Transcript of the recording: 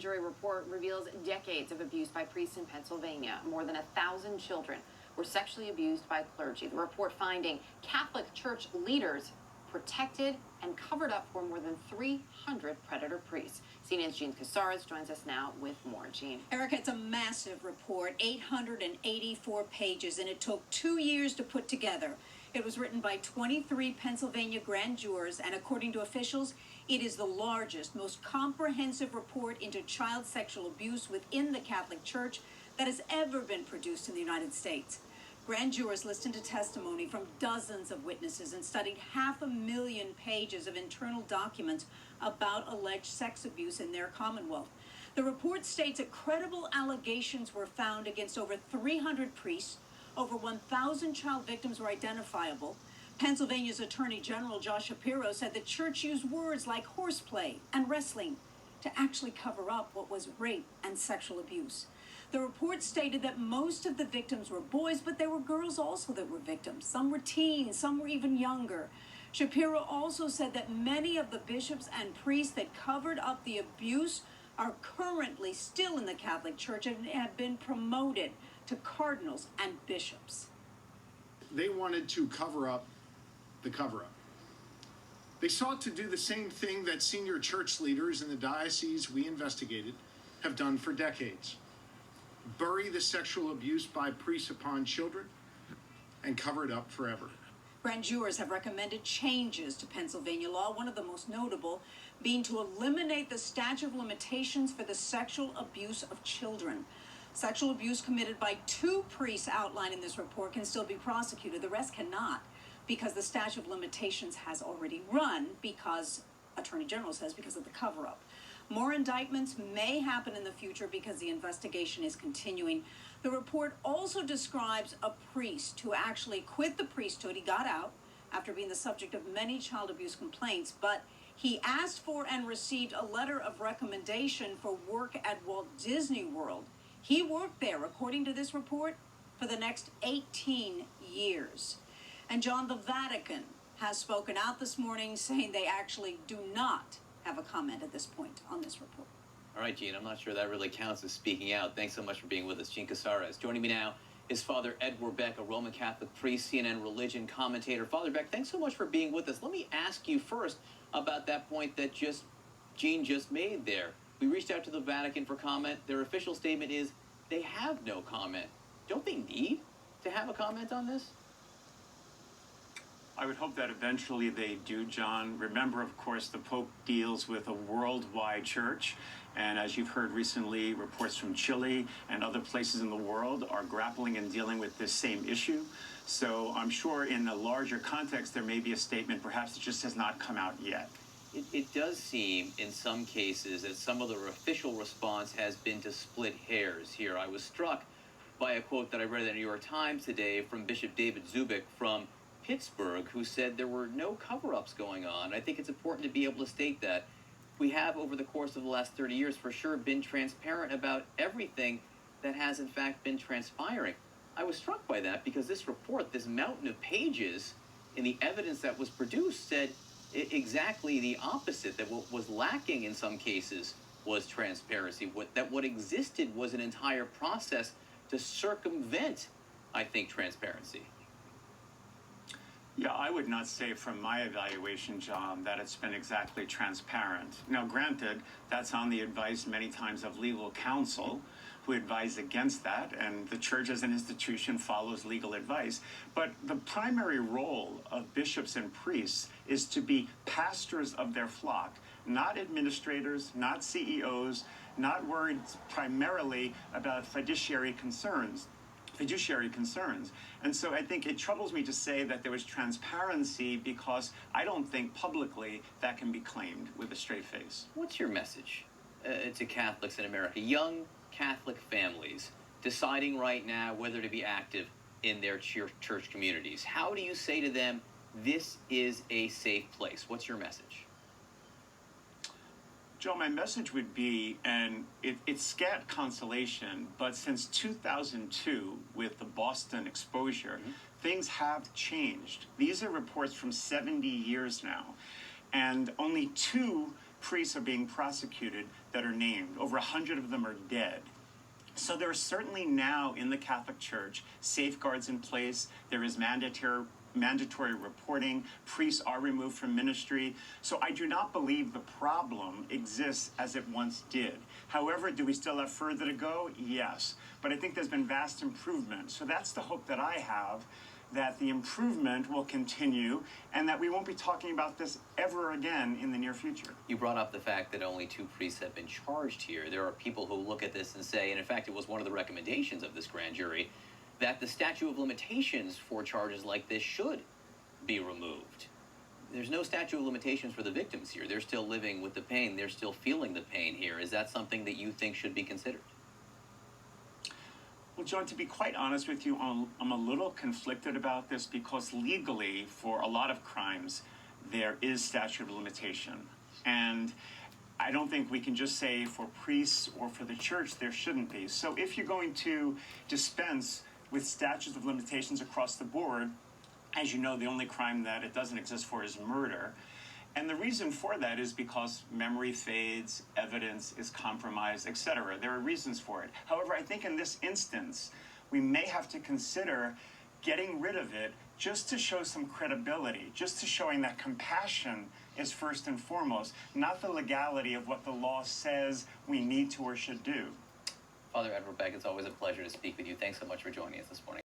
jury report reveals decades of abuse by priests in Pennsylvania. More than 1,000 children were sexually abused by clergy. The report finding Catholic Church leaders protected and covered up for more than 300 predator priests. CNN's Jean Casares joins us now with more. Jean. Erica, it's a massive report, 884 pages, and it took 2 years to put together. It was written by 23 Pennsylvania grand jurors, and according to officials, it is the largest, most comprehensive report into child sexual abuse within the Catholic Church that has ever been produced in the United States. Grand jurors listened to testimony from dozens of witnesses and studied 500,000 pages of internal documents about alleged sex abuse in their commonwealth. The report states that credible allegations were found against over 300 priests. Over 1,000 child victims were identifiable. Pennsylvania's Attorney General Josh Shapiro said the church used words like horseplay and wrestling to actually cover up what was rape and sexual abuse. The report stated that most of the victims were boys, but there were girls also that were victims. Some were teens, some were even younger. Shapiro also said that many of the bishops and priests that covered up the abuse are currently still in the Catholic Church and have been promoted to cardinals and bishops. They wanted to cover up the cover-up. They sought to do the same thing that senior church leaders in the diocese we investigated have done for decades. Bury the sexual abuse by priests upon children and cover it up forever. Grand jurors have recommended changes to Pennsylvania law, one of the most notable being to eliminate the statute of limitations for the sexual abuse of children. Sexual abuse committed by 2 priests outlined in this report can still be prosecuted. The rest cannot, because the statute of limitations has already run, because Attorney General says because of the cover-up. More indictments may happen in the future because the investigation is continuing. The report also describes a priest who actually quit the priesthood. He got out after being the subject of many child abuse complaints, but he asked for and received a letter of recommendation for work at Walt Disney World. He worked there, according to this report, for the next 18 years. And John, the Vatican has spoken out this morning saying they actually do not have a comment at this point on this report. All right, Jean, I'm not sure that really counts as speaking out. Thanks so much for being with us. Jean Casares. Joining me now is Father Edward Beck, a Roman Catholic priest, CNN religion commentator. Father Beck, thanks so much for being with us. Let me ask you first about that point that Jean just made there. We reached out to the Vatican for comment. Their official statement is they have no comment. Don't they need to have a comment on this? I would hope that eventually they do, John. Remember, of course, the Pope deals with a worldwide church. And as you've heard recently, reports from Chile and other places in the world are grappling and dealing with this same issue. So I'm sure in a larger context, there may be a statement, perhaps it just has not come out yet. It does seem in some cases that some of the official response has been to split hairs here. I was struck by a quote that I read in the New York Times today from Bishop David Zubik from Pittsburgh, who said there were no cover-ups going on. I think it's important to be able to state that. We have, over the course of the last 30 years, for sure, been transparent about everything that has, in fact, been transpiring. I was struck by that because this report, this mountain of pages in the evidence that was produced, said exactly the opposite, that what was lacking in some cases was transparency, that what existed was an entire process to circumvent, I think, transparency. Yeah, I would not say from my evaluation, John, that it's been exactly transparent. Now, granted, that's on the advice many times of legal counsel who advise against that, and the church as an institution follows legal advice. But the primary role of bishops and priests is to be pastors of their flock, not administrators, not CEOs, not worried primarily about fiduciary concerns. And so I think it troubles me to say that there was transparency because I don't think publicly that can be claimed with a straight face. What's your message to Catholics in America, young Catholic families deciding right now whether to be active in their church communities? How do you say to them, this is a safe place? What's your message? Joe, my message would be, and it's scant consolation, but since 2002, with the Boston exposure, things have changed. These are reports from 70 years now, and only 2 priests are being prosecuted. that are named. Over 100 of them are dead. So there are certainly now in the Catholic Church safeguards in place. There is mandatory reporting. Priests are removed from ministry. So I do not believe the problem exists as it once did. However, do we still have further to go? Yes. But I think there's been vast improvement. So that's the hope that I have, that the improvement will continue and that we won't be talking about this ever again in the near future. You brought up the fact that only 2 priests have been charged here. There are people who look at this and say, and in fact it was one of the recommendations of this grand jury, that the statute of limitations for charges like this should be removed. There's no statute of limitations for the victims here. They're still living with the pain. They're still feeling the pain here. Is that something that you think should be considered? Well, John, to be quite honest with you, I'm a little conflicted about this because legally, for a lot of crimes, there is statute of limitation. And I don't think we can just say for priests or for the church there shouldn't be. So if you're going to dispense with statutes of limitations across the board, as you know, the only crime that it doesn't exist for is murder. And the reason for that is because memory fades, evidence is compromised, etc. There are reasons for it. However, I think in this instance, we may have to consider getting rid of it just to show some credibility, just to showing that compassion is first and foremost, not the legality of what the law says we need to or should do. Father Edward Beck, it's always a pleasure to speak with you. Thanks so much for joining us this morning.